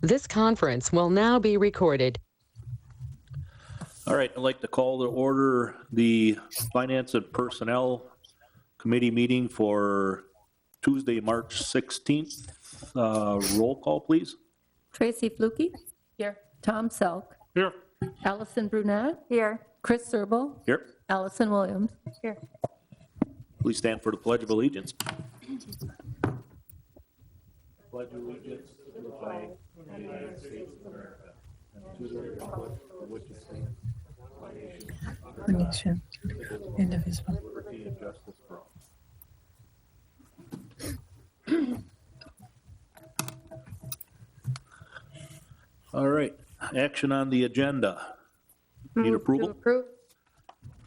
This conference will now be recorded. All right, I'd like to call to order the Finance and Personnel Committee meeting for Tuesday, March 16th. Roll call, please. Tracy Fluke. Here. Tom Selk. Here. Allison Brunette. Here. Chris Serble. Here. Allison Williams. Here. Please stand for the Pledge of Allegiance. Pledge of Allegiance to the flag of the United States of America and to the republic for which it stands, one nation, indivisible, with liberty and justice for all. All right, action on the agenda. Need approval? To approve.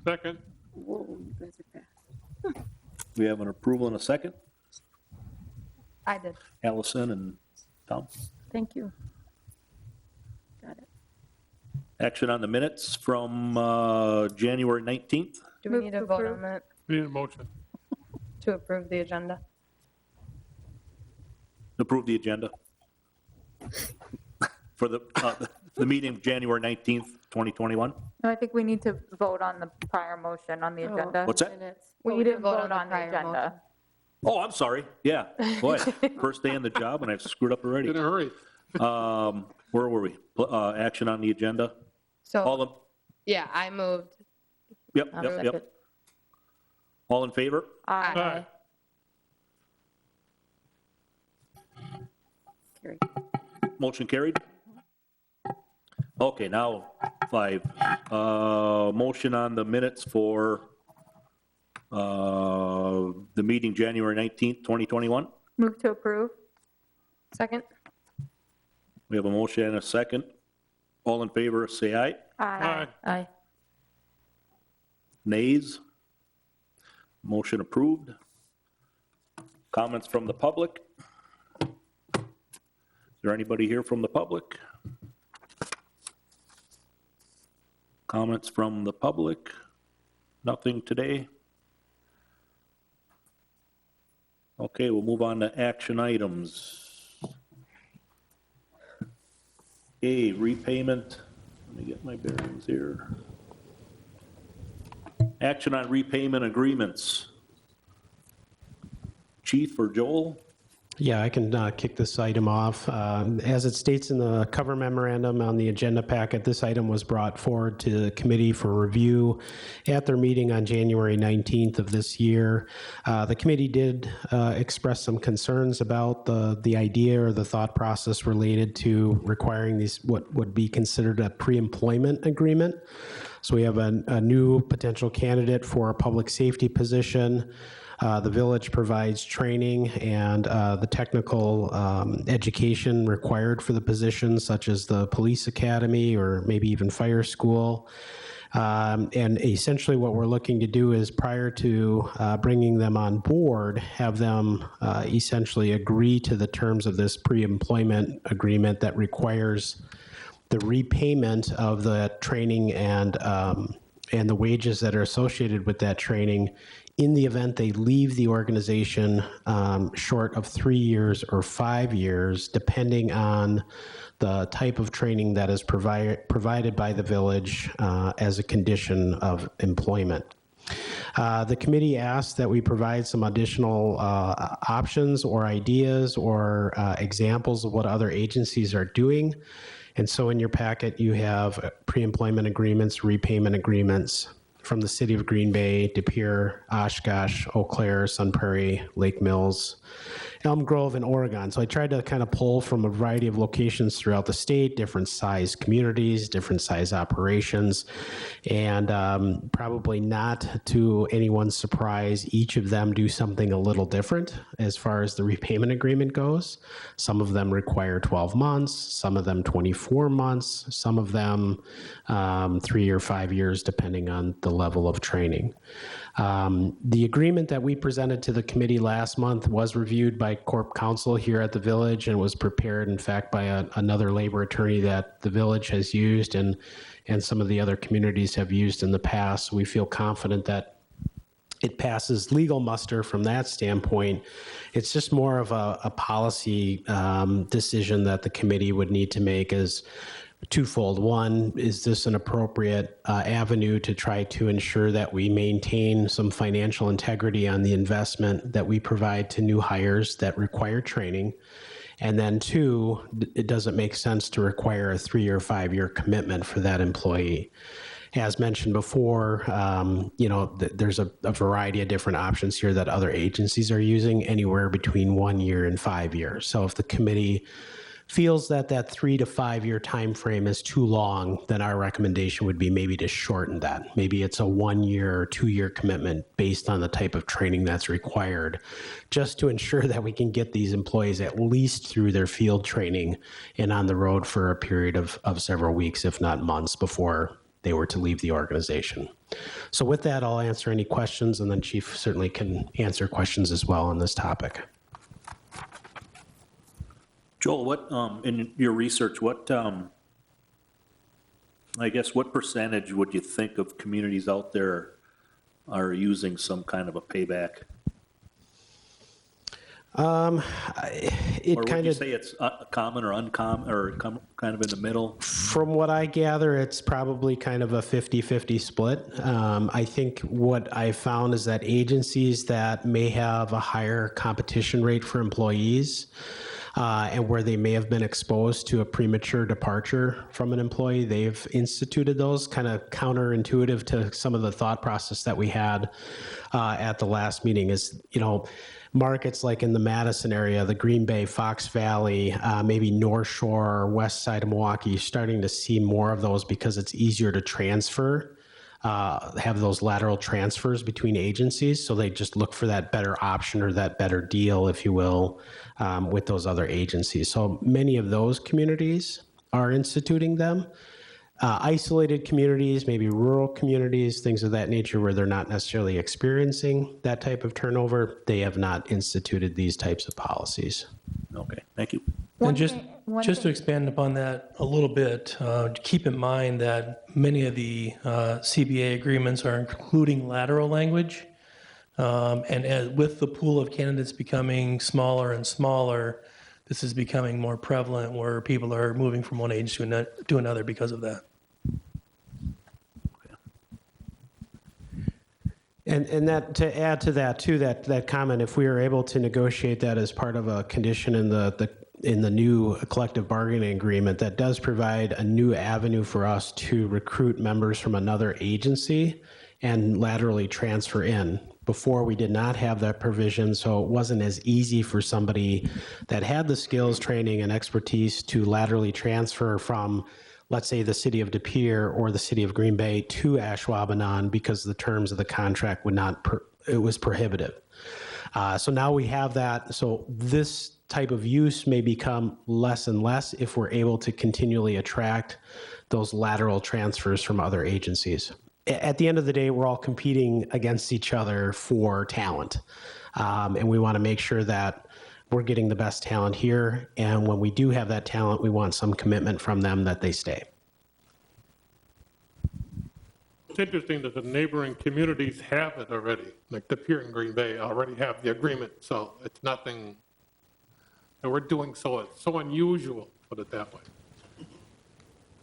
Second. Whoa, you guys are fast. We have an approval in a second. I did. Allison and Tom. Thank you. Got it. Action on the minutes from January 19th. Do we need to vote on that Need a motion. to approve the agenda? Approve the agenda for the meeting of January 19th, 2021. No, I think we need to vote on the prior motion on the agenda. What's that? We didn't vote on the prior agenda. Oh, I'm sorry. Yeah, boy, first day on the job and I've screwed up already. In a hurry. Where were we? Action on the agenda. So, All in, yeah, I moved. yep. All in favor? Aye. Carried. Motion carried. Okay, now 5. Motion on the minutes for the meeting January 19th, 2021. Move to approve. Second? We have a motion and a second. All in favor, say aye. Aye. Aye. Nays? Motion approved. Comments from the public? Is there anybody here from the public? Comments from the public? Nothing today? Okay, we'll move on to action items. A, repayment. Let me get my bearings here. Action on repayment agreements. Chief or Joel? Yeah, I can kick this item off. As it states in the cover memorandum on the agenda packet, this item was brought forward to the committee for review at their meeting on January 19th of this year. The committee did express some concerns about the idea or the thought process related to requiring these what would be considered a pre-employment agreement. So we have a new potential candidate for a public safety position. The village provides training and the technical education required for the position, such as the police academy or maybe even fire school. And essentially what we're looking to do is, prior to bringing them on board, have them essentially agree to the terms of this pre-employment agreement that requires the repayment of the training and the wages that are associated with that training in the event they leave the organization short of 3 years or 5 years, depending on the type of training that is provided by the village as a condition of employment. The committee asked that we provide some additional options or ideas or examples of what other agencies are doing. And so in your packet, you have pre-employment agreements, repayment agreements from the city of Green Bay, De Pere, Oshkosh, Eau Claire, Sun Prairie, Lake Mills, Elm Grove, and Oregon. So I tried to kind of pull from a variety of locations throughout the state, different size communities, different size operations, and probably not to anyone's surprise, each of them do something a little different as far as the repayment agreement goes. Some of them require 12 months, some of them 24 months, some of them 3 or 5 years, depending on the level of training. The agreement that we presented to the committee last month was reviewed by Corp Council here at the village and was prepared, in fact, by another labor attorney that the village has used and some of the other communities have used in the past. We feel confident that it passes legal muster from that standpoint. It's just more of a policy decision that the committee would need to make is twofold. One, is this an appropriate avenue to try to ensure that we maintain some financial integrity on the investment that we provide to new hires that require training? And then two, it doesn't make sense to require a 3 or 5 year commitment for that employee. As mentioned before, there's a variety of different options here that other agencies are using, anywhere between 1 year and 5 years. So if the committee feels that that 3 to 5 year time frame is too long, then our recommendation would be maybe to shorten that. Maybe it's a 1 year or 2 year commitment based on the type of training that's required, just to ensure that we can get these employees at least through their field training and on the road for a period of several weeks, if not months, before they were to leave the organization. So with that, I'll answer any questions, and then Chief certainly can answer questions as well on this topic. Joel, what, in your research, what, I guess, what percentage would you think of communities out there are using some kind of a payback? Or would you say it's common or uncommon, or kind of in the middle? From what I gather, it's probably kind of a 50-50 split. I think what I found is that agencies that may have a higher competition rate for employees, and where they may have been exposed to a premature departure from an employee, they've instituted those, kind of counterintuitive to some of the thought process that we had at the last meeting. Is, markets like in the Madison area, the Green Bay, Fox Valley, maybe North Shore or west side of Milwaukee, you're starting to see more of those because it's easier to transfer, have those lateral transfers between agencies. So they just look for that better option or that better deal, if you will, with those other agencies. So many of those communities are instituting them. Isolated communities, maybe rural communities, things of that nature where they're not necessarily experiencing that type of turnover, they have not instituted these types of policies. Okay, thank you. And just to expand upon that a little bit, keep in mind that many of the CBA agreements are including lateral language. With the pool of candidates becoming smaller and smaller, this is becoming more prevalent where people are moving from one agency to another because of that. And that, to add to that too, that comment, if we are able to negotiate that as part of a condition in the new collective bargaining agreement, that does provide a new avenue for us to recruit members from another agency and laterally transfer in. Before, we did not have that provision, so it wasn't as easy for somebody that had the skills, training, and expertise to laterally transfer from, let's say, the city of De Pere or the city of Green Bay to Ashwaubenon, because the terms of the contract would not, it was prohibitive. So now we have that. So this type of use may become less and less if we're able to continually attract those lateral transfers from other agencies. At the end of the day, we're all competing against each other for talent. And we want to make sure that we're getting the best talent here. And when we do have that talent, we want some commitment from them that they stay. It's interesting that the neighboring communities have it already, like De Pere and Green Bay already have the agreement, so it's nothing that we're doing, so it's so unusual, put it that way.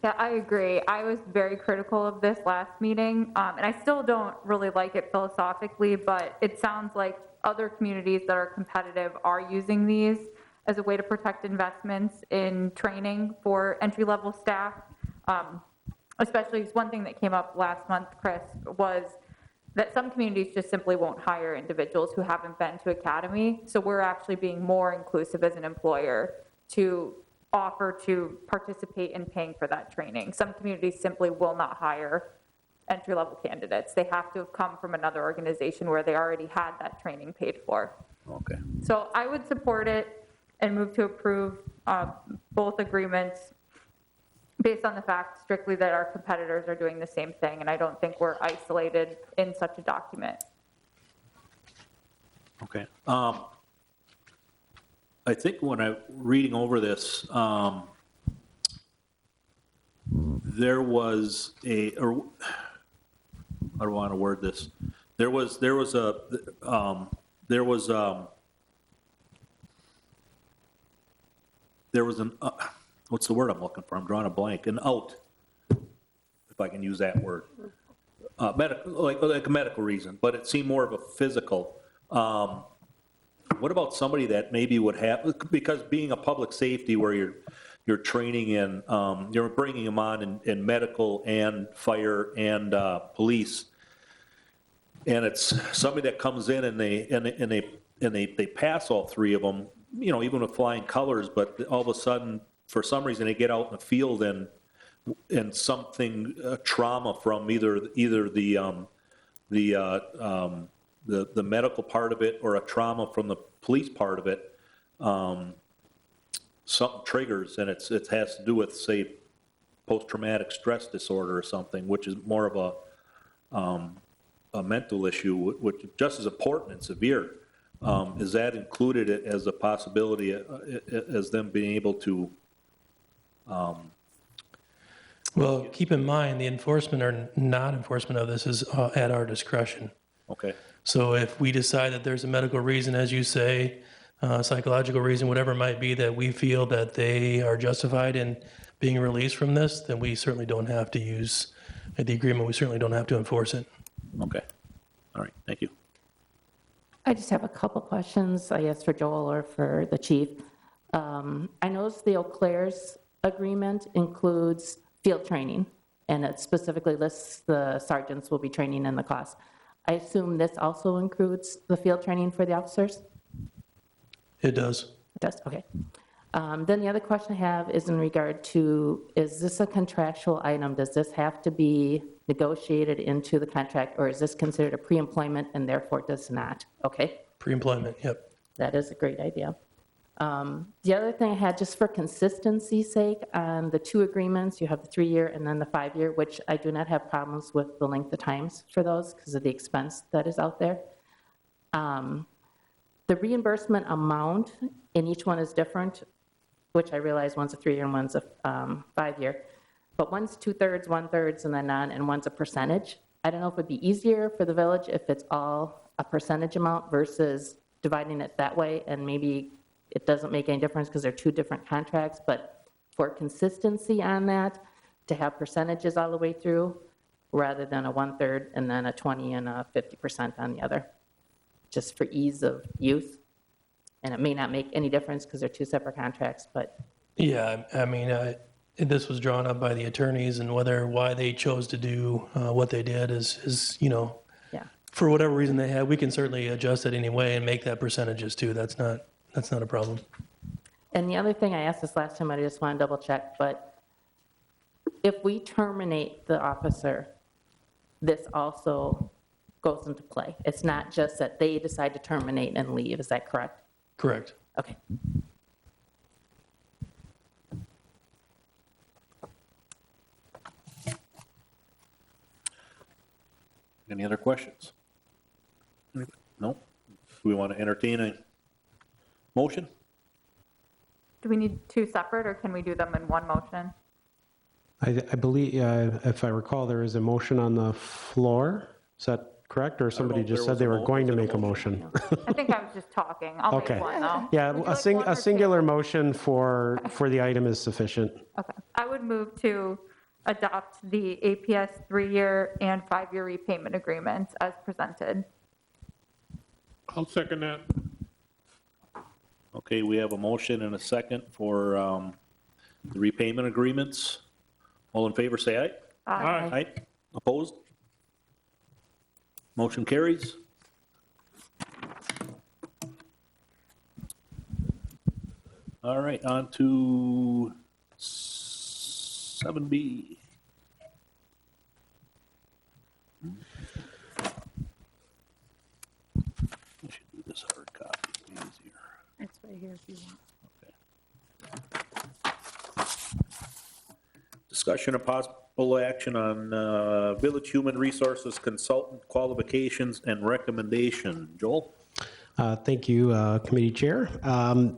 Yeah, I agree. I was very critical of this last meeting, and I still don't really like it philosophically, but it sounds like other communities that are competitive are using these as a way to protect investments in training for entry-level staff. Especially, one thing that came up last month, Chris, was that some communities just simply won't hire individuals who haven't been to academy. So we're actually being more inclusive as an employer to offer to participate in paying for that training. Some communities simply will not hire entry-level candidates. They have to have come from another organization where they already had that training paid for. Okay. So I would support it and move to approve both agreements based on the fact strictly that our competitors are doing the same thing, and I don't think we're isolated in such a document. Okay. I think when I'm reading over this, there was or I don't want to word this. There was an, what's the word I'm looking for? I'm drawing a blank, an out, if I can use that word. Medical, like a medical reason, but it seemed more of a physical. What about somebody that maybe would have, because being a public safety where you're training in, you're bringing them on in medical and fire and police, and it's somebody that comes in and they pass all three of them, you know, even with flying colors, but all of a sudden, for some reason, they get out in the field and something, trauma from either the medical part of it or a trauma from the police part of it, something triggers, and it has to do with, say, post-traumatic stress disorder or something, which is more of a mental issue, which is just as important and severe. Is that included as a possibility, as them being able to? Well, keep in mind, the enforcement or non-enforcement of this is at our discretion. Okay. So if we decide that there's a medical reason, as you say, psychological reason, whatever it might be, that we feel that they are justified in being released from this, then we certainly don't have to use the agreement. We certainly don't have to enforce it. Okay. All right. Thank you. I just have a couple questions, I guess, for Joel or for the chief. I noticed the Eau Claire's agreement includes field training, and it specifically lists the sergeants will be training in the class. I assume this also includes the field training for the officers? It does. It does, okay. Then the other question I have is in regard to, is this a contractual item? Does this have to be negotiated into the contract, or is this considered a pre-employment and therefore does not? Okay. Pre-employment, yep. That is a great idea. The other thing I had, just for consistency's sake, on the two agreements, you have the 3-year and then the 5-year, which I do not have problems with the length of times for those because of the expense that is out there. The reimbursement amount in each one is different, which I realize one's a 3-year and one's a 5-year. But one's 2/3, 1/3, and then none, and one's a percentage. I don't know if it'd be easier for the village if it's all a percentage amount versus dividing it that way, and maybe it doesn't make any difference because they're two different contracts, but for consistency on that, to have percentages all the way through, rather than a 1/3 and then a 20 and a 50% on the other, just for ease of use. And it may not make any difference because they're two separate contracts, but. Yeah, I mean, this was drawn up by the attorneys, and why they chose to do what they did is, you know, Yeah. for whatever reason they had, we can certainly adjust it anyway and make that percentages too. That's not a problem. And the other thing, I asked this last time, I just want to double check, but if we terminate the officer, this also goes into play. It's not just that they decide to terminate and leave, is that correct? Correct. Okay. Any other questions? No? Do we want to entertain a motion? Do we need two separate, or can we do them in one motion? I believe, if I recall, there is a motion on the floor. Is that correct? Or somebody if just there said was they a were mo- going to was it a make a motion? I think I was just talking. I'll Okay. make one, though. Yeah, Would you a like one or two? singular motion for the item is sufficient. Okay. I would move to adopt the APS 3-year and 5-year repayment agreements as presented. I'll second that. Okay, we have a motion and a second for the repayment agreements. All in favor, say aye. Aye. Aye. Opposed? Motion carries. All right, on to 7B. I should do this hard copy, it'll be easier. It's right here if you want. Discussion of possible action on Village Human Resources Consultant qualifications and recommendation. Joel? Thank you, Committee Chair.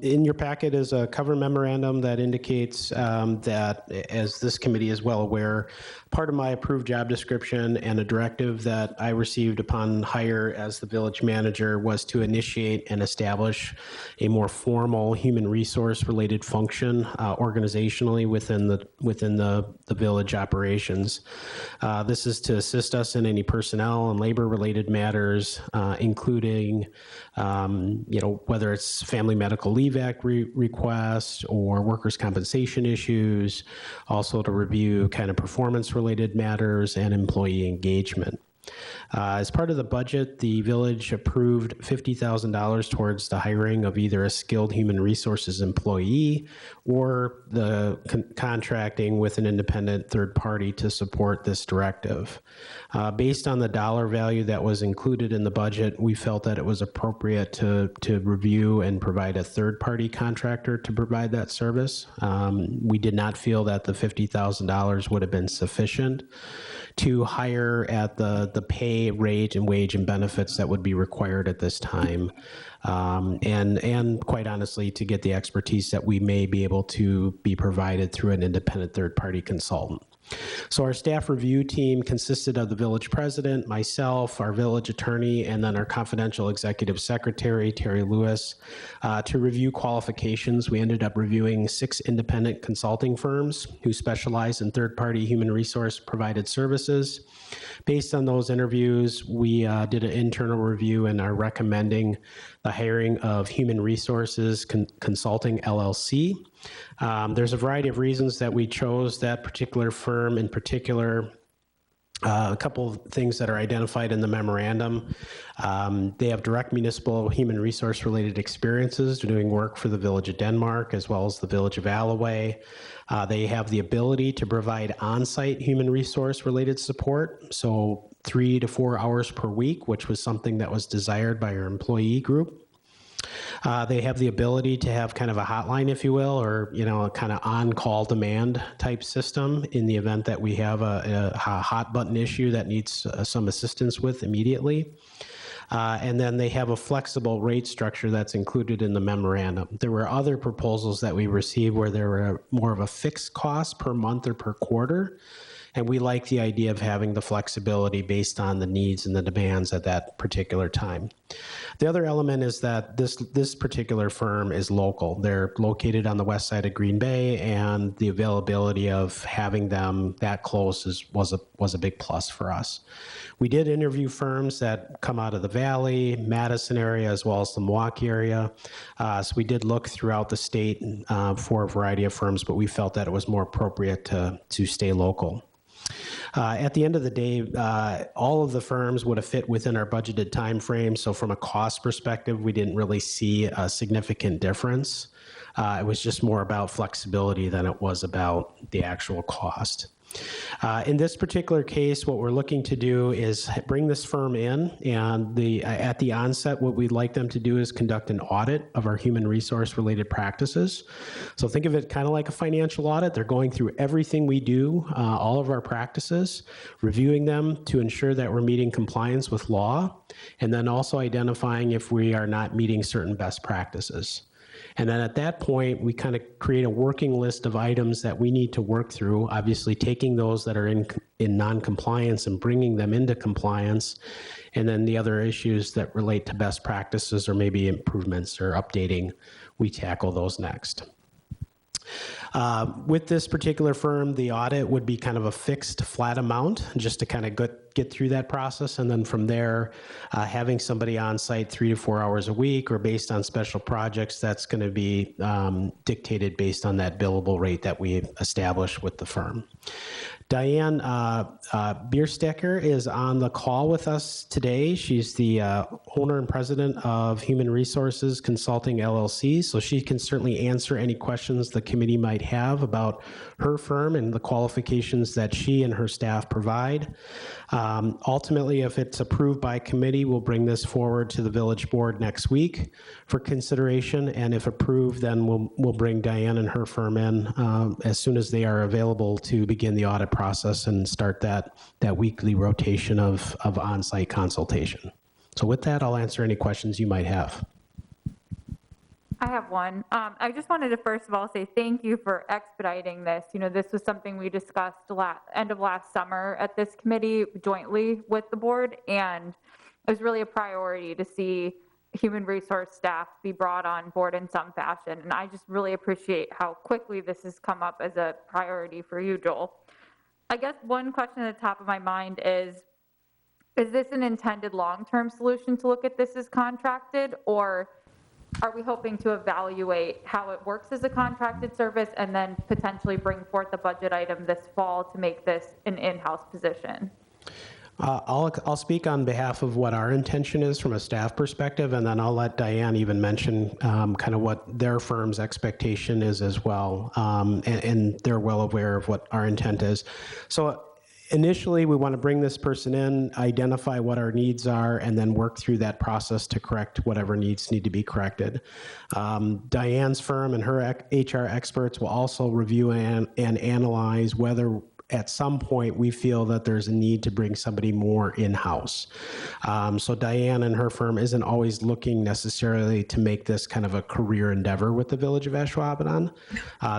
In your packet is a cover memorandum that indicates that, as this committee is well aware, part of my approved job description and a directive that I received upon hire as the village manager was to initiate and establish a more formal human resource related function organizationally within the village operations. This is to assist us in any personnel and labor related matters, including whether it's family medical leave act requests or workers' compensation issues, also to review kind of performance related matters and employee engagement. As part of the budget, the village approved $50,000 towards the hiring of either a skilled human resources employee or the contracting with an independent third party to support this directive. Based on the dollar value that was included in the budget, we felt that it was appropriate to review and provide a third party contractor to provide that service. We did not feel that the $50,000 would have been sufficient to hire at the pay rate and wage and benefits that would be required at this time. And quite honestly, to get the expertise that we may be able to be provided through an independent third-party consultant. So our staff review team consisted of the village president, myself, our village attorney, and then our confidential executive secretary, Terry Lewis. To review qualifications, we ended up reviewing 6 independent consulting firms who specialize in third-party human resource provided services. Based on those interviews, we did an internal review and are recommending the hiring of Human Resources Consulting LLC. There's a variety of reasons that we chose that particular firm in particular. A couple of things that are identified in the memorandum. They have direct municipal human resource related experiences doing work for the Village of Denmark as well as the Village of Alloway. They have the ability to provide on-site human resource related support, so 3 to 4 hours per week, which was something that was desired by our employee group. They have the ability to have kind of a hotline, if you will, or, a kind of on-call demand type system in the event that we have a hot button issue that needs some assistance with immediately. And then they have a flexible rate structure that's included in the memorandum. There were other proposals that we received where there were more of a fixed cost per month or per quarter. And we like the idea of having the flexibility based on the needs and the demands at that particular time. The other element is that this particular firm is local. They're located on the west side of Green Bay, and the availability of having them that close was a big plus for us. We did interview firms that come out of the Valley, Madison area, as well as the Milwaukee area. So we did look throughout the state for a variety of firms, but we felt that it was more appropriate to stay local. At the end of the day, all of the firms would have fit within our budgeted time frame. So from a cost perspective, we didn't really see a significant difference. It was just more about flexibility than it was about the actual cost. In this particular case, what we're looking to do is bring this firm in, and at the onset, what we'd like them to do is conduct an audit of our human resource related practices. So think of it kind of like a financial audit. They're going through everything we do, all of our practices, reviewing them to ensure that we're meeting compliance with law, and then also identifying if we are not meeting certain best practices. And then at that point, we kind of create a working list of items that we need to work through, obviously taking those that are in non-compliance and bringing them into compliance. And then the other issues that relate to best practices or maybe improvements or updating, we tackle those next. With this particular firm, the audit would be kind of a fixed flat amount just to kind of get through that process. And then from there, having somebody on site 3 to 4 hours a week or based on special projects, that's going to be dictated based on that billable rate that we established with the firm. Diane Bierstecker is on the call with us today. She's the owner and president of Human Resources Consulting LLC, so she can certainly answer any questions the committee might have about her firm and the qualifications that she and her staff provide. Ultimately, if it's approved by committee, we'll bring this forward to the village board next week for consideration, and if approved, then we'll bring Diane and her firm in as soon as they are available to begin the audit process and start that weekly rotation of on-site consultation. So with that, I'll answer any questions you might have. I have one. I just wanted to first of all say thank you for expediting this. You know, this was something we discussed end of last summer at this committee jointly with the board, and it was really a priority to see human resource staff be brought on board in some fashion. And I just really appreciate how quickly this has come up as a priority for you, Joel. I guess one question at the top of my mind is this an intended long-term solution to look at this as contracted, or are we hoping to evaluate how it works as a contracted service and then potentially bring forth a budget item this fall to make this an in-house position? I'll speak on behalf of what our intention is from a staff perspective, and then I'll let Diane even mention kind of what their firm's expectation is as well, and they're well aware of what our intent is. So initially, we want to bring this person in, identify what our needs are, and then work through that process to correct whatever needs need to be corrected. Diane's firm and her HR experts will also review and analyze whether at some point we feel that there's a need to bring somebody more in-house. So Diane and her firm isn't always looking necessarily to make this kind of a career endeavor with the Village of Ashwaubenon.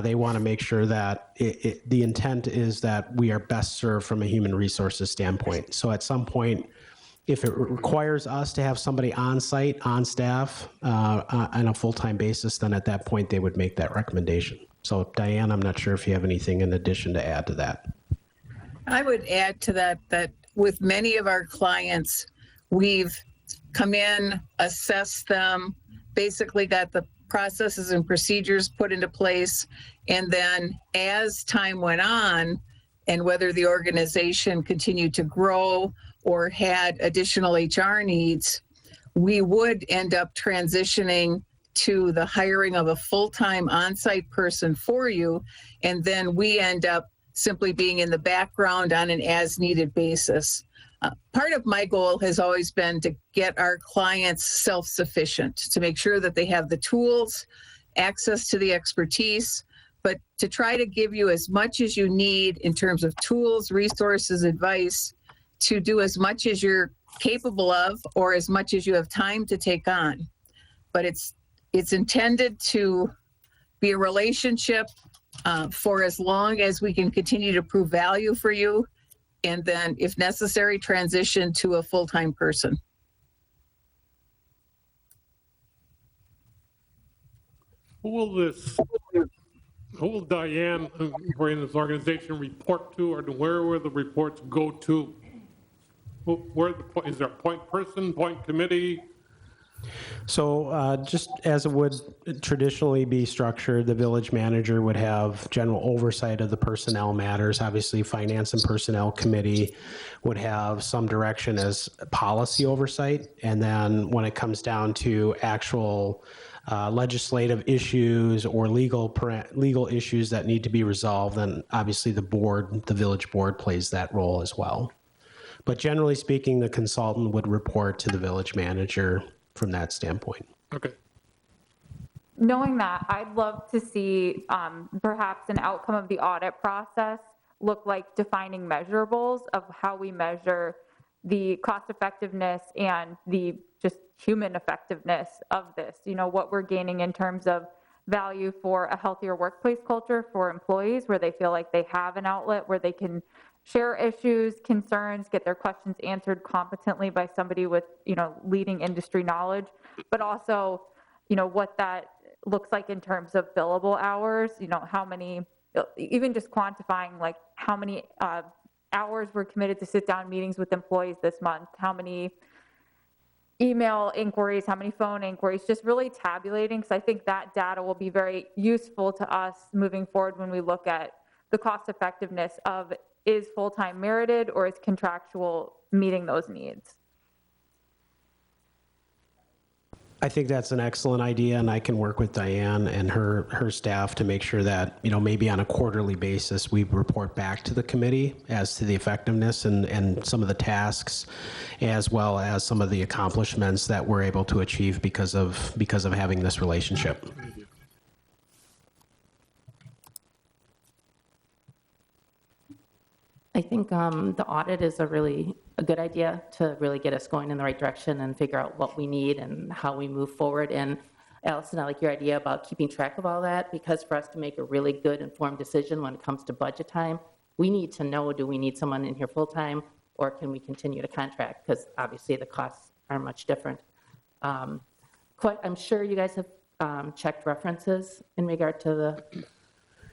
They want to make sure that the intent is that we are best served from a human resources standpoint. So at some point, if it requires us to have somebody on site, on staff, on a full-time basis, then at that point they would make that recommendation. So Diane, I'm not sure if you have anything in addition to add to that. I would add to that with many of our clients, we've come in, assessed them, basically got the processes and procedures put into place. And then as time went on, and whether the organization continued to grow or had additional HR needs, we would end up transitioning to the hiring of a full-time on-site person for you. And then we end up simply being in the background on an as-needed basis. Part of my goal has always been to get our clients self-sufficient, to make sure that they have the tools, access to the expertise, but to try to give you as much as you need in terms of tools, resources, advice, to do as much as you're capable of or as much as you have time to take on. But it's intended to be a relationship for as long as we can continue to prove value for you, and then, if necessary, transition to a full-time person. Who will Diane, in this organization, report to, or where will the reports go to? Is there a point person, point committee? So just as it would traditionally be structured, the village manager would have general oversight of the personnel matters. Obviously, Finance and Personnel Committee would have some direction as policy oversight. And then when it comes down to actual legislative issues or legal issues that need to be resolved, then obviously the village board plays that role as well. But generally speaking, the consultant would report to the village manager from that standpoint. Okay. Knowing that, I'd love to see perhaps an outcome of the audit process look like defining measurables of how we measure the cost effectiveness and the just human effectiveness of this. You know, what we're gaining in terms of value for a healthier workplace culture for employees, where they feel like they have an outlet where they can share issues, concerns, get their questions answered competently by somebody with, you know, leading industry knowledge, but also, you know, what that looks like in terms of billable hours, you know, how many, even just quantifying like how many hours were committed to sit down meetings with employees this month, how many email inquiries, how many phone inquiries, just really tabulating, because I think that data will be very useful to us moving forward when we look at the cost effectiveness of, is full-time merited or is contractual meeting those needs? I think that's an excellent idea, and I can work with Diane and her staff to make sure that, you know, maybe on a quarterly basis, we report back to the committee as to the effectiveness and some of the tasks, as well as some of the accomplishments that we're able to achieve because of having this relationship. I think the audit is a really a good idea to really get us going in the right direction and figure out what we need and how we move forward. And Allison, I like your idea about keeping track of all that, because for us to make a really good informed decision when it comes to budget time, we need to know, do we need someone in here full-time, or can we continue to contract? Because obviously the costs are much different. I'm sure you guys have checked references in regard to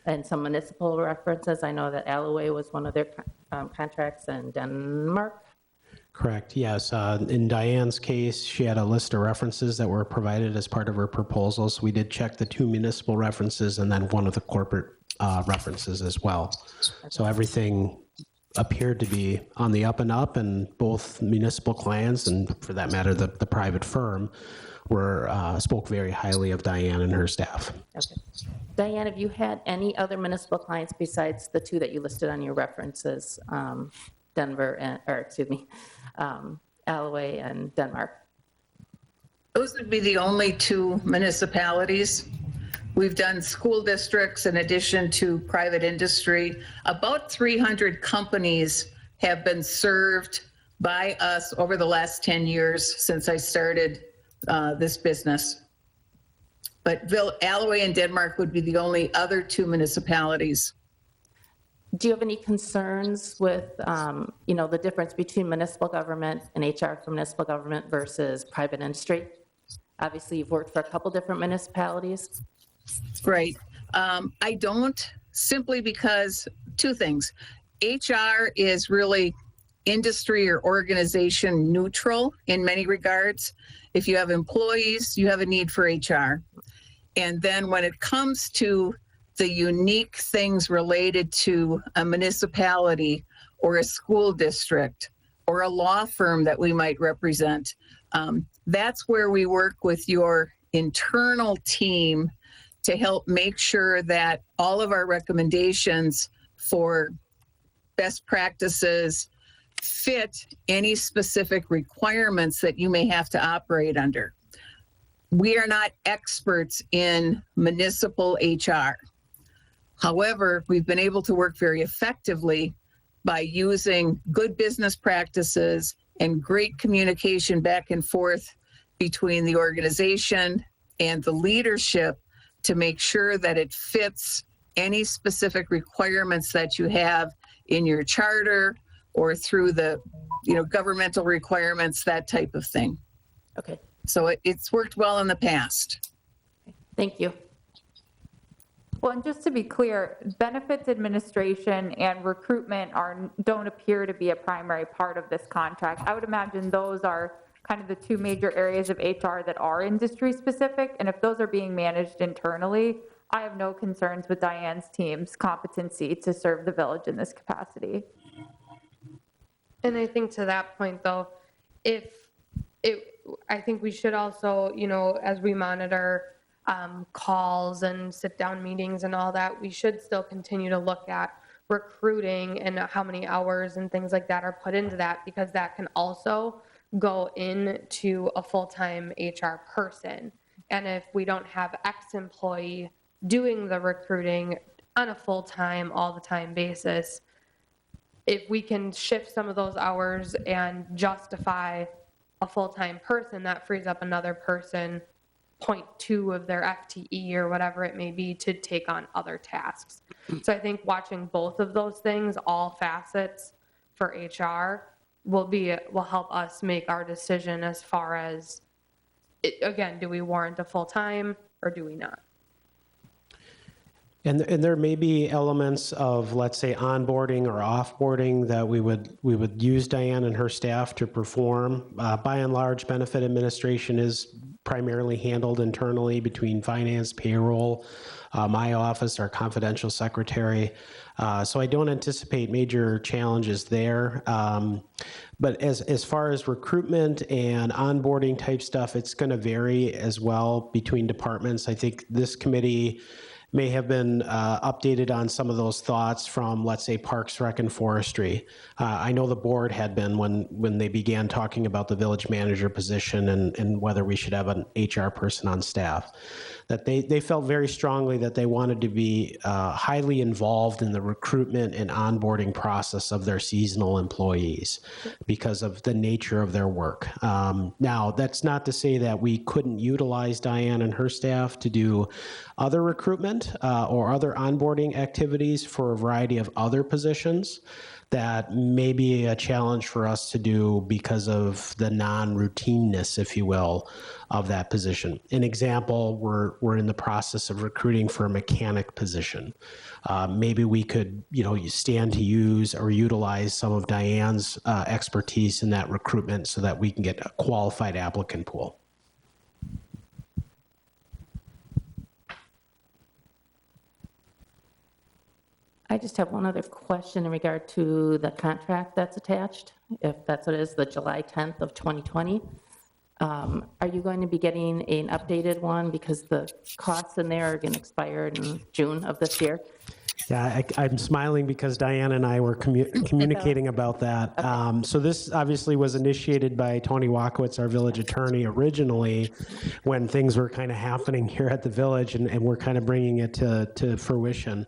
and some municipal references. I know that Alloway was one of their contracts, and Denmark. Correct, yes. In Diane's case, she had a list of references that were provided as part of her proposal. So we did check the 2 municipal references and then one of the corporate references as well. So everything appeared to be on the up and up, and both municipal clients and, for that matter, the private firm spoke very highly of Diane and her staff. Okay. Diane, have you had any other municipal clients besides the 2 that you listed on your references, Alloway and Denmark? Those would be the only 2 municipalities. We've done school districts in addition to private industry. About 300 companies have been served by us over the last 10 years since I started this business. But Alloway and Denmark would be the only other 2 municipalities. Do you have any concerns with, the difference between municipal government and HR for municipal government versus private industry? Obviously, you've worked for a couple different municipalities. Right. I don't, simply because 2 things. HR is really industry or organization neutral in many regards. If you have employees, you have a need for HR. And then when it comes to the unique things related to a municipality or a school district or a law firm that we might represent, that's where we work with your internal team to help make sure that all of our recommendations for best practices fit any specific requirements that you may have to operate under. We are not experts in municipal HR. However, we've been able to work very effectively by using good business practices and great communication back and forth between the organization and the leadership to make sure that it fits any specific requirements that you have in your charter or through the, governmental requirements, that type of thing. Okay. So it's worked well in the past. Thank you. Well, and just to be clear, benefits administration and recruitment don't appear to be a primary part of this contract. I would imagine those are kind of the 2 major areas of HR that are industry specific. And if those are being managed internally, I have no concerns with Diane's team's competency to serve the village in this capacity. And I think to that point, though, I think we should also, as we monitor calls and sit-down meetings and all that, we should still continue to look at recruiting and how many hours and things like that are put into that, because that can also go into a full-time HR person. And if we don't have X employee doing the recruiting on a full-time, all the time basis, if we can shift some of those hours and justify a full-time person, that frees up another person, 0.2 of their FTE or whatever it may be, to take on other tasks. So I think watching both of those things, all facets for HR, will help us make our decision as far as, again, do we warrant a full-time or do we not? And there may be elements of, let's say, onboarding or offboarding that we would use Diane and her staff to perform. By and large, benefit administration is primarily handled internally between finance, payroll, my office, our confidential secretary. So I don't anticipate major challenges there. But as far as recruitment and onboarding type stuff, it's going to vary as well between departments. I think this committee may have been updated on some of those thoughts from, let's say, Parks, Rec, and Forestry. I know the board had been when they began talking about the village manager position and whether we should have an HR person on staff, that they felt very strongly that they wanted to be highly involved in the recruitment and onboarding process of their seasonal employees because of the nature of their work. Now, that's not to say that we couldn't utilize Diane and her staff to do other recruitment or other onboarding activities for a variety of other positions that may be a challenge for us to do because of the non-routineness, if you will, of that position. An example, we're in the process of recruiting for a mechanic position. Maybe we could, stand to use or utilize some of Diane's expertise in that recruitment so that we can get a qualified applicant pool. I just have one other question in regard to the contract that's attached, if that's what it is, the July 10th of 2020. Are you going to be getting an updated one because the costs in there are going to expire in June of this year? Yeah, I'm smiling because Diane and I were communicating about that. Okay. So this obviously was initiated by Tony Walkowitz, our village attorney, originally when things were kind of happening here at the village, and we're kind of bringing it to fruition.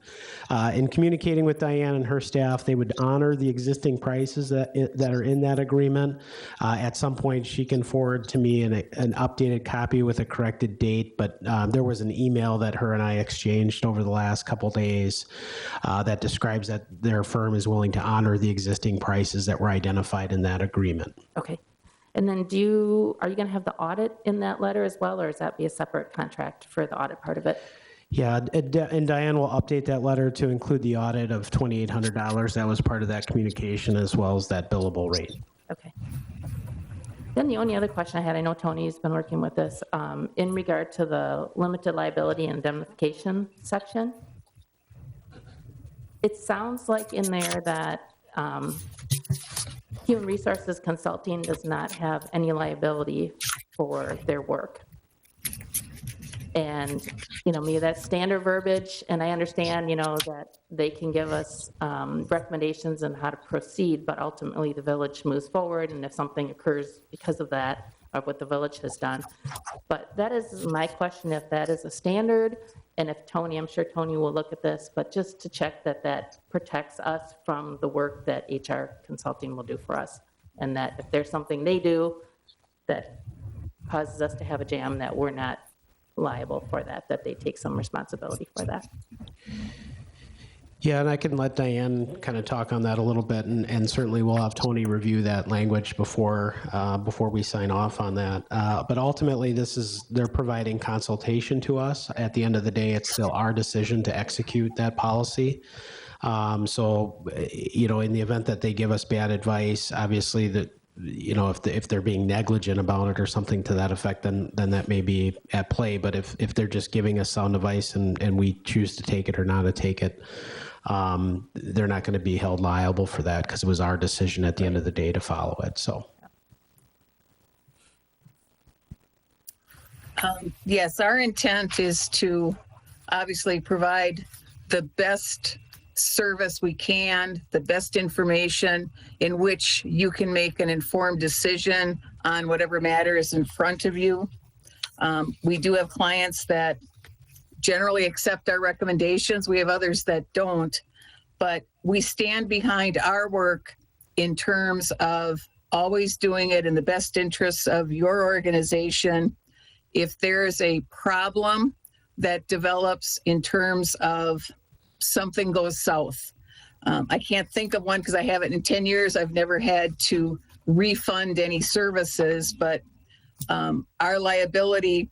In communicating with Diane and her staff, they would honor the existing prices that are in that agreement. At some point, she can forward to me an updated copy with a corrected date, but there was an email that her and I exchanged over the last couple days that describes that their firm is willing to honor the existing prices that were identified in that agreement. Okay. And then are you going to have the audit in that letter as well, or is that be a separate contract for the audit part of it? Yeah, and Diane will update that letter to include the audit of $2,800. That was part of that communication as well as that billable rate. Okay. Then the only other question I had, I know Tony's been working with this, in regard to the limited liability and indemnification section. It sounds like in there that Human Resources Consulting does not have any liability for their work. And, maybe that's standard verbiage, and I understand, that they can give us recommendations on how to proceed, but ultimately the village moves forward, and if something occurs because of that, of what the village has done. But that is my question, if that is a standard, and if Tony, I'm sure Tony will look at this, but just to check that that protects us from the work that HR Consulting will do for us, and that if there's something they do that causes us to have a jam, that we're not liable for that they take some responsibility for that. Yeah, and I can let Diane kind of talk on that a little bit, and certainly we'll have Tony review that language before we sign off on that. But ultimately, they're providing consultation to us. At the end of the day, it's still our decision to execute that policy. So, in the event that they give us bad advice, obviously that, if they're being negligent about it or something to that effect, then that may be at play. But if they're just giving us sound advice and we choose to take it or not to take it, they're not going to be held liable for that because it was our decision at the end of the day to follow it. So. Yes, our intent is to obviously provide the best service we can, the best information in which you can make an informed decision on whatever matter is in front of you. We do have clients that generally accept our recommendations. We have others that don't, but we stand behind our work in terms of always doing it in the best interests of your organization. If there's a problem that develops in terms of something goes south, I can't think of one because I haven't in 10 years. I've never had to refund any services, but our liability,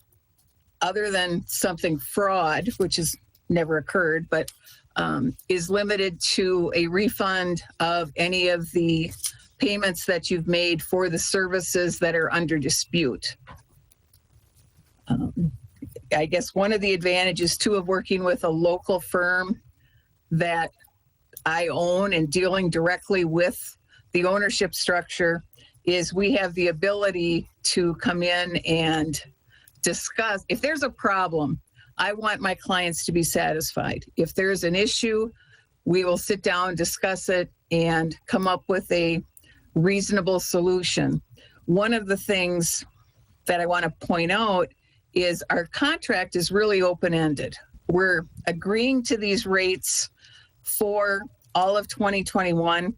other than something fraud, which has never occurred, but is limited to a refund of any of the payments that you've made for the services that are under dispute. I guess one of the advantages too of working with a local firm that I own and dealing directly with the ownership structure is we have the ability to come in and discuss. If there's a problem, I want my clients to be satisfied. If there's an issue, we will sit down, discuss it, and come up with a reasonable solution. One of the things that I want to point out is our contract is really open-ended. We're agreeing to these rates for all of 2021,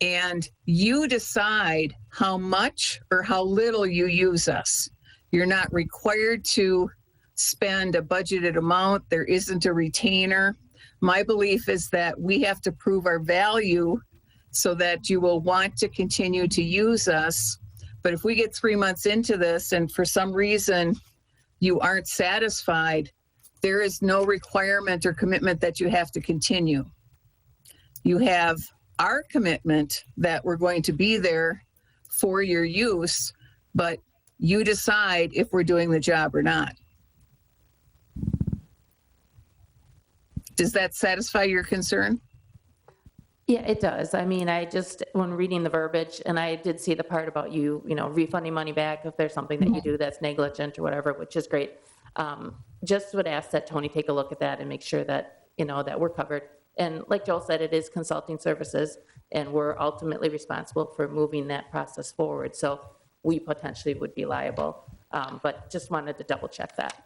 and you decide how much or how little you use us. You're not required to spend a budgeted amount. There isn't a retainer. My belief is that we have to prove our value so that you will want to continue to use us. But if we get 3 months into this and for some reason you aren't satisfied, there is no requirement or commitment that you have to continue. You have our commitment that we're going to be there for your use, but you decide if we're doing the job or not. Does that satisfy your concern? Yeah, it does. I mean, I just, when reading the verbiage, and I did see the part about you know, refunding money back if there's something that you do that's negligent or whatever, which is great. Just would ask that Tony take a look at that and make sure that, you know, that we're covered. And like Joel said, it is consulting services, and we're ultimately responsible for moving that process forward. So we potentially would be liable, but just wanted to double check that.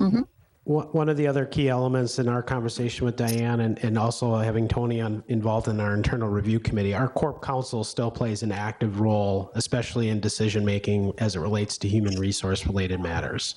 Mm-hmm. One of the other key elements in our conversation with Diane and also having Tony involved in our internal review committee, our Corp Council still plays an active role, especially in decision-making as it relates to human resource-related matters.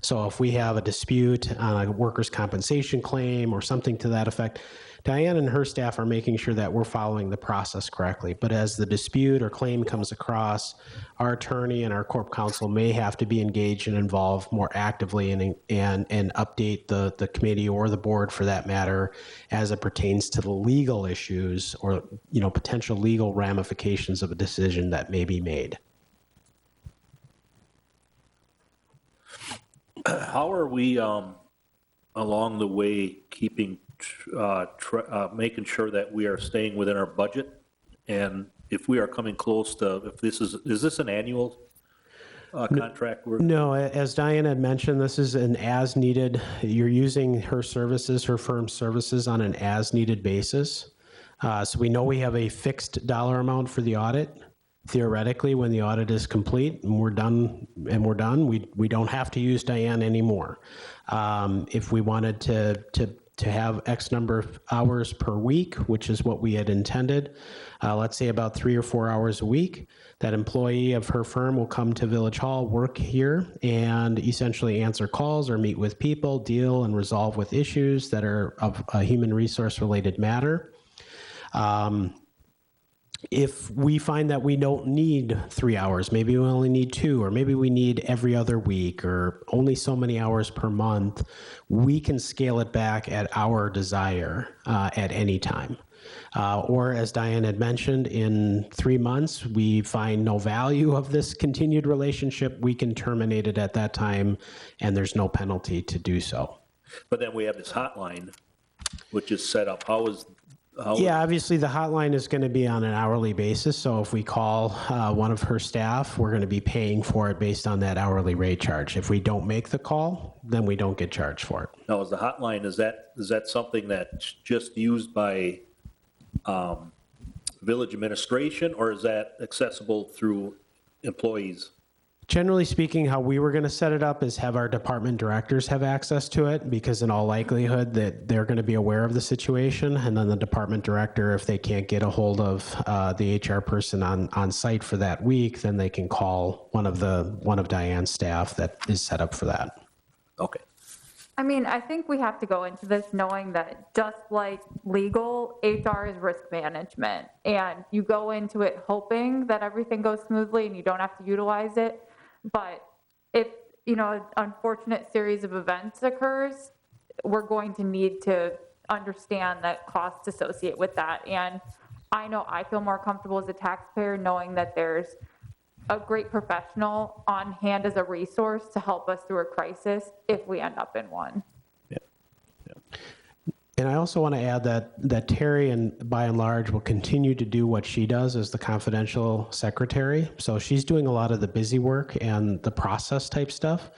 So if we have a dispute on a workers' compensation claim or something to that effect, Diane and her staff are making sure that we're following the process correctly. But as the dispute or claim comes across, our attorney and our Corp Council may have to be engaged and involved more actively and update the committee or the board for that matter as it pertains to the legal issues or, you know, potential legal ramifications of a decision that may be made. How are we along the way keeping making sure that we are staying within our budget? And if we are coming close to, if this is this an annual contract? No, as Diane had mentioned, this is an as-needed. You're using her services, her firm's services on an as-needed basis. So we know we have a fixed dollar amount for the audit. Theoretically, when the audit is complete and we're done, we don't have to use Diane anymore. If we wanted to have X number of hours per week, which is what we had intended, let's say about 3 or 4 hours a week, that employee of her firm will come to Village Hall, work here, and essentially answer calls or meet with people, deal and resolve with issues that are of a human resource related matter. If we find that we don't need 3 hours, maybe we only need 2, or maybe we need every other week, or only so many hours per month, we can scale it back at our desire at any time. Or as Diane had mentioned, in 3 months, we find no value of this continued relationship, we can terminate it at that time, and there's no penalty to do so. But then we have this hotline, which is set up. Yeah, obviously the hotline is going to be on an hourly basis. So if we call one of her staff, we're going to be paying for it based on that hourly rate charge. If we don't make the call, then we don't get charged for it. Now, is the hotline, is that something that's just used by village administration, or is that accessible through employees? Generally speaking, how we were going to set it up is have our department directors have access to it, because in all likelihood that they're going to be aware of the situation, and then the department director, if they can't get a hold of the HR person on site for that week, then they can call one of Diane's staff that is set up for that. Okay. I mean, I think we have to go into this knowing that just like legal, HR is risk management, and you go into it hoping that everything goes smoothly and you don't have to utilize it. But if, you know, an unfortunate series of events occurs, we're going to need to understand that costs associated with that. And I know I feel more comfortable as a taxpayer knowing that there's a great professional on hand as a resource to help us through a crisis if we end up in one. Yeah. Yeah. And I also want to add that Terry, and by and large, will continue to do what she does as the confidential secretary. So she's doing a lot of the busy work and the process type stuff.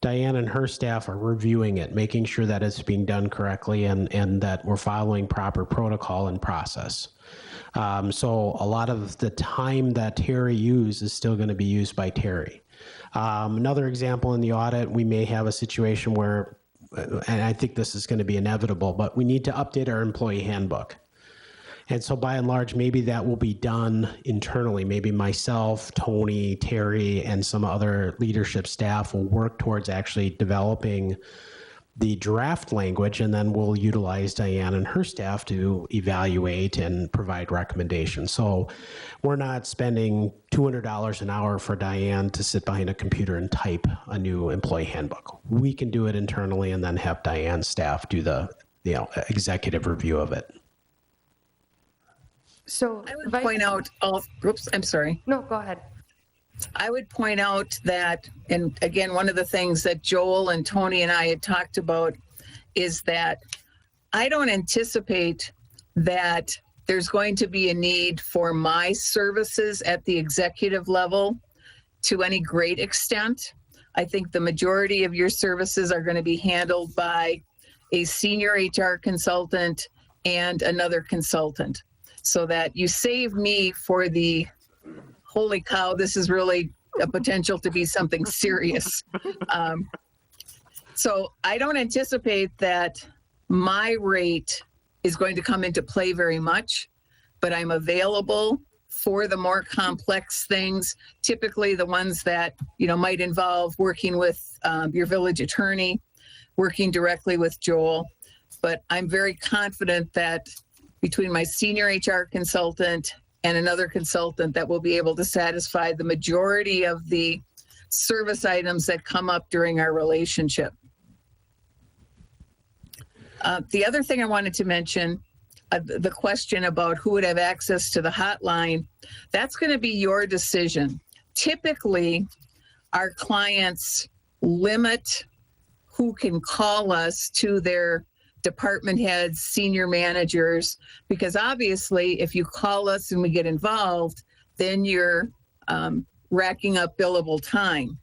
Diane and her staff are reviewing it, making sure that it's being done correctly and that we're following proper protocol and process. So a lot of the time that Terry used is still going to be used by Terry. Another example in the audit, we may have a situation where, and I think this is going to be inevitable, but we need to update our employee handbook. And so by and large, maybe that will be done internally. Maybe myself, Tony, Terry, and some other leadership staff will work towards actually developing the draft language, and then we'll utilize Diane and her staff to evaluate and provide recommendations. So we're not spending $200 an hour for Diane to sit behind a computer and type a new employee handbook. We can do it internally and then have Diane's staff do the executive review of it. So I would point out, oops, I'm sorry. No, go ahead. I would point out that, and again, one of the things that Joel and Tony and I had talked about is that I don't anticipate that there's going to be a need for my services at the executive level to any great extent. I think the majority of your services are going to be handled by a senior HR consultant and another consultant, so that you save me for the holy cow, this is really a potential to be something serious. So I don't anticipate that my rate is going to come into play very much, but I'm available for the more complex things, typically the ones that, might involve working with your village attorney, working directly with Joel. But I'm very confident that between my senior HR consultant and another consultant, that will be able to satisfy the majority of the service items that come up during our relationship. The other thing I wanted to mention, the question about who would have access to the hotline, that's going to be your decision. Typically, our clients limit who can call us to their department heads, senior managers, because obviously if you call us and we get involved, then you're racking up billable time.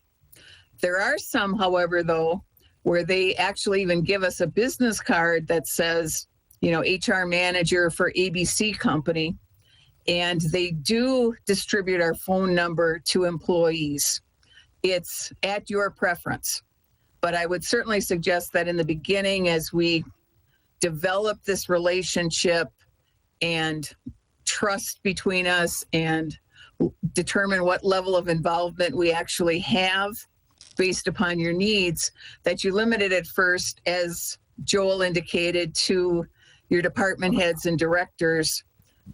There are some, however, though, where they actually even give us a business card that says, HR manager for ABC company, and they do distribute our phone number to employees. It's at your preference, but I would certainly suggest that in the beginning, as we develop this relationship and trust between us and determine what level of involvement we actually have based upon your needs, that you limit it at first, as Joel indicated, to your department heads and directors,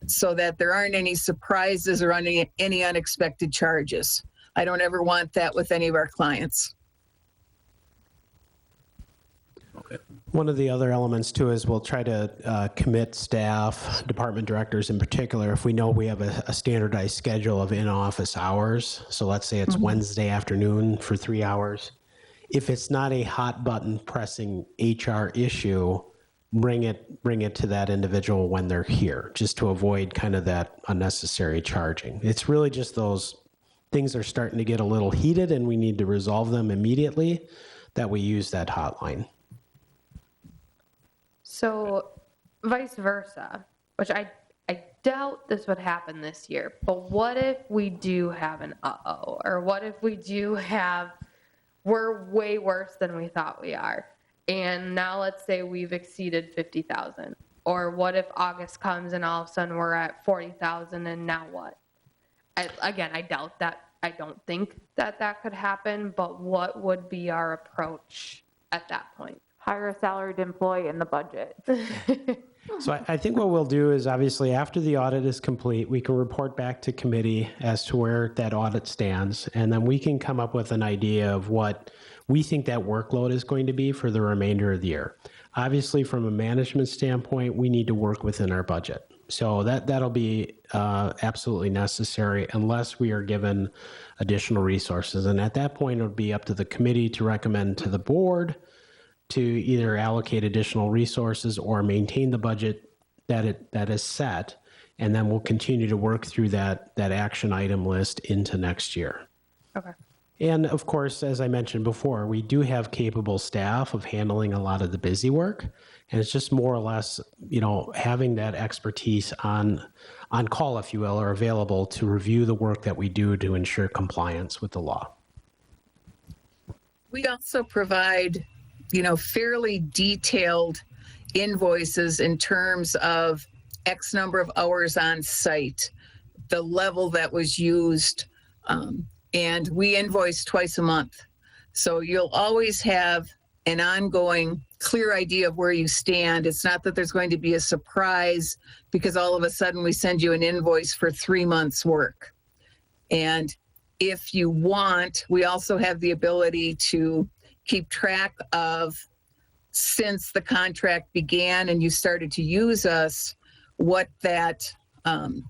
so that there aren't any surprises or any unexpected charges. I don't ever want that with any of our clients. Okay. One of the other elements too is we'll try to commit staff, department directors in particular, if we know we have a standardized schedule of in-office hours. So let's say it's Wednesday afternoon for 3 hours. If it's not a hot button pressing HR issue, bring it to that individual when they're here, just to avoid kind of that unnecessary charging. It's really just those things are starting to get a little heated and we need to resolve them immediately, that we use that hotline. So vice versa, which I doubt this would happen this year, but what if we do have an uh-oh, or what if we do have, we're way worse than we thought we are, and now let's say we've exceeded 50,000, or what if August comes and all of a sudden we're at 40,000, and now what? I doubt that. I don't think that could happen, but what would be our approach at that point? Hire a salaried employee in the budget. So I think what we'll do is, obviously after the audit is complete, we can report back to committee as to where that audit stands, and then we can come up with an idea of what we think that workload is going to be for the remainder of the year. Obviously, from a management standpoint, we need to work within our budget. So that'll be absolutely necessary unless we are given additional resources. And at that point, it'll be up to the committee to recommend to the board to either allocate additional resources or maintain the budget that is set. And then we'll continue to work through that action item list into next year. Okay. And of course, as I mentioned before, we do have capable staff of handling a lot of the busy work. And it's just more or less, having that expertise on call, if you will, or available to review the work that we do to ensure compliance with the law. We also provide, fairly detailed invoices in terms of X number of hours on site, the level that was used, and we invoice twice a month. So you'll always have an ongoing clear idea of where you stand. It's not that there's going to be a surprise because all of a sudden we send you an invoice for 3 months' work. And if you want, we also have the ability to keep track of, since the contract began and you started to use us, what that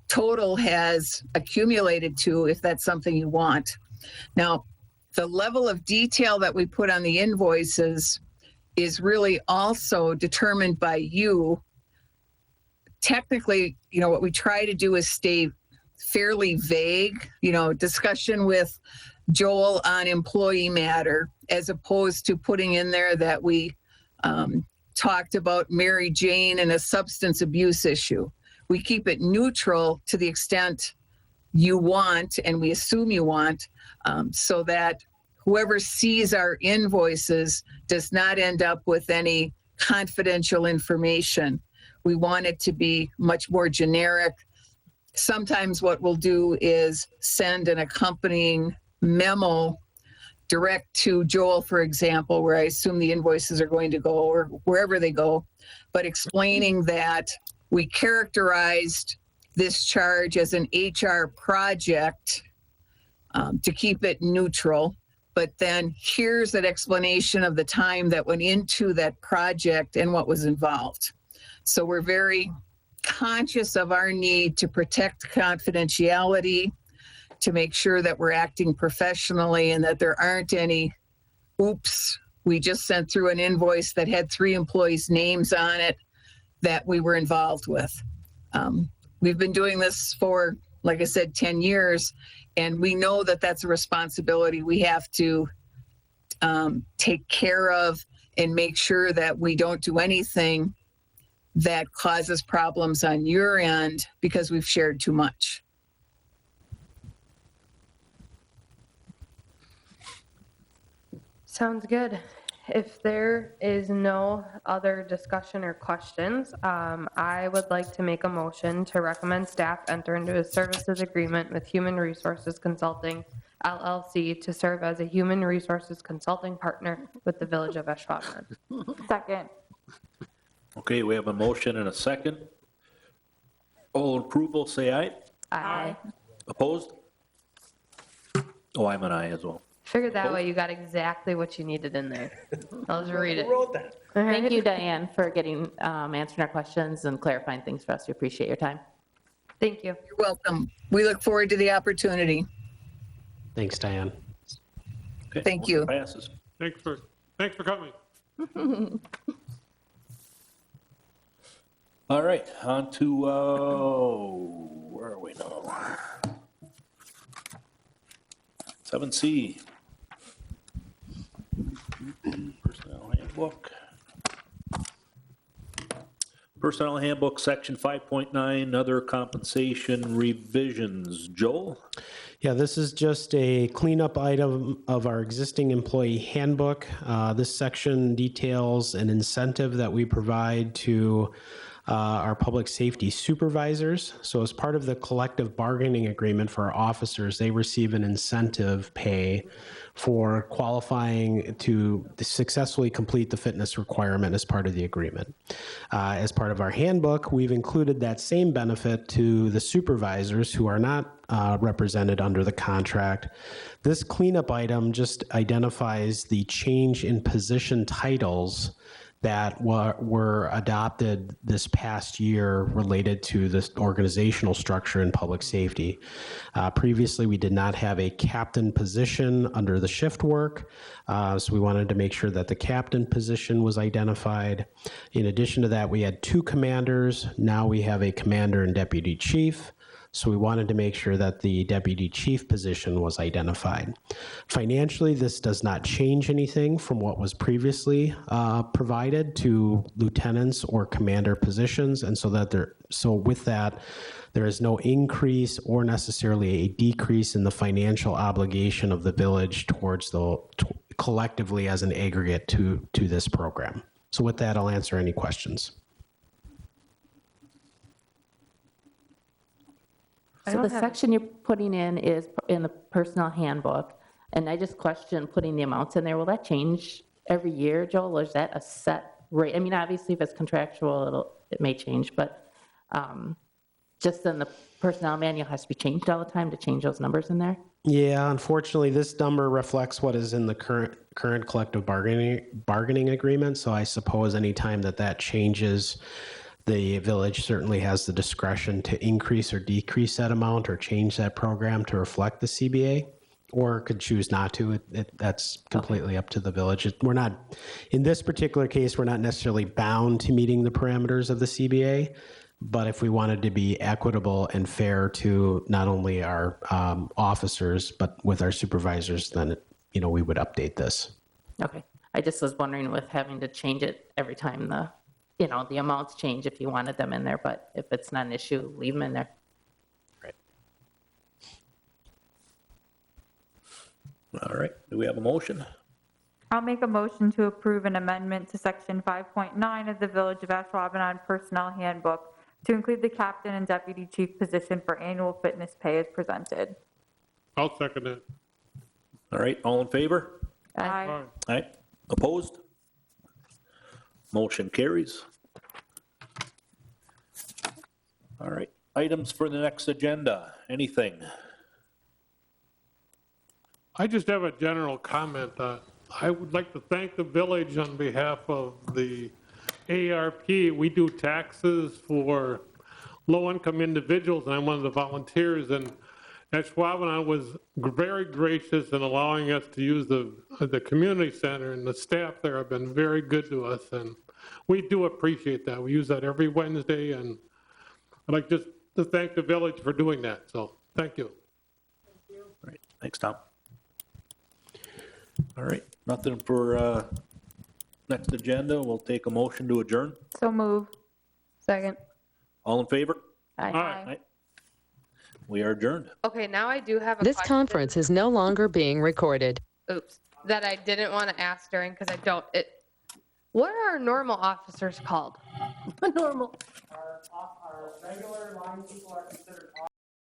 total has accumulated to, if that's something you want. Now, the level of detail that we put on the invoices is really also determined by you. Technically, what we try to do is stay fairly vague, discussion with Joel on employee matter, as opposed to putting in there that we talked about Mary Jane and a substance abuse issue. We keep it neutral to the extent you want, and we assume you want, so that whoever sees our invoices does not end up with any confidential information. We want it to be much more generic. Sometimes what we'll do is send an accompanying memo direct to Joel, for example, where I assume the invoices are going to go, or wherever they go, but explaining that we characterized this charge as an HR project to keep it neutral. But then here's an explanation of the time that went into that project and what was involved. So we're very conscious of our need to protect confidentiality, to make sure that we're acting professionally and that there aren't any, oops, we just sent through an invoice that had 3 employees' names on it that we were involved with. We've been doing this for, like I said, 10 years, and we know that that's a responsibility we have to take care of and make sure that we don't do anything that causes problems on your end because we've shared too much. Sounds good. If there is no other discussion or questions, I would like to make a motion to recommend staff enter into a services agreement with Human Resources Consulting, LLC, to serve as a human resources consulting partner with the Village of Ashwaubenon. Second. Okay, we have a motion and a second. All in approval, say aye. Aye. Opposed? Oh, I'm an aye as well. Figured that way you got exactly what you needed in there. I'll just read it. Thank you, Diane, for getting, answering our questions and clarifying things for us. We appreciate your time. Thank you. You're welcome. We look forward to the opportunity. Thanks, Diane. Okay, Thank you. Passes. Thanks for coming. All right, on to, where are we now? 7C. Personnel Handbook. Personnel Handbook, Section 5.9, other compensation revisions. Joel? Yeah, this is just a cleanup item of our existing employee handbook. This section details an incentive that we provide to our public safety supervisors. So as part of the collective bargaining agreement for our officers, they receive an incentive pay for qualifying to successfully complete the fitness requirement as part of the agreement. As part of our handbook, we've included that same benefit to the supervisors who are not represented under the contract. This cleanup item just identifies the change in position titles that were adopted this past year related to this organizational structure in public safety. Previously, we did not have a captain position under the shift work, so we wanted to make sure that the captain position was identified. In addition to that, we had 2 commanders. Now we have a commander and deputy chief. So we wanted to make sure that the deputy chief position was identified. Financially, this does not change anything from what was previously provided to lieutenants or commander positions. And so with that, there is no increase or necessarily a decrease in the financial obligation of the village towards collectively as an aggregate to this program. So with that, I'll answer any questions. So the section you're putting in is in the personnel handbook, and I just question putting the amounts in there. Will that change every year, Joel, or is that a set rate? I mean, obviously, if it's contractual, it may change, but just then the personnel manual has to be changed all the time to change those numbers in there? Yeah, unfortunately, this number reflects what is in the current collective bargaining agreement. So I suppose anytime that changes, the village certainly has the discretion to increase or decrease that amount or change that program to reflect the CBA, or could choose not to. That's completely up to the village. We're not, in this particular case, we're not necessarily bound to meeting the parameters of the CBA, but if we wanted to be equitable and fair to not only our officers, but with our supervisors, then, we would update this. Okay. I just was wondering with having to change it every time the amounts change if you wanted them in there, but if it's not an issue, leave them in there. Right. All right, do we have a motion? I'll make a motion to approve an amendment to section 5.9 of the Village of Ashwaubenon Personnel Handbook to include the captain and deputy chief position for annual fitness pay as presented. I'll second it. All right, all in favor? Aye. Aye. Aye. Opposed? Motion carries. All right, items for the next agenda, anything? I just have a general comment. I would like to thank the village on behalf of the ARP. We do taxes for low-income individuals, and I'm one of the volunteers, and Ashwaubenon was very gracious in allowing us to use the community center, and the staff there have been very good to us, and we do appreciate that. We use that every Wednesday, and I'd like just to thank the village for doing that, so thank you. All right, thanks, Tom. All right, nothing for next agenda. We'll take a motion to adjourn. So move. Second. All in favor? Aye. Aye. We are adjourned. Okay, now I do have a This question. conference is no longer being recorded. Oops, that I didn't want to ask during because I don't. What are our normal officers called? Normal. Our regular line people are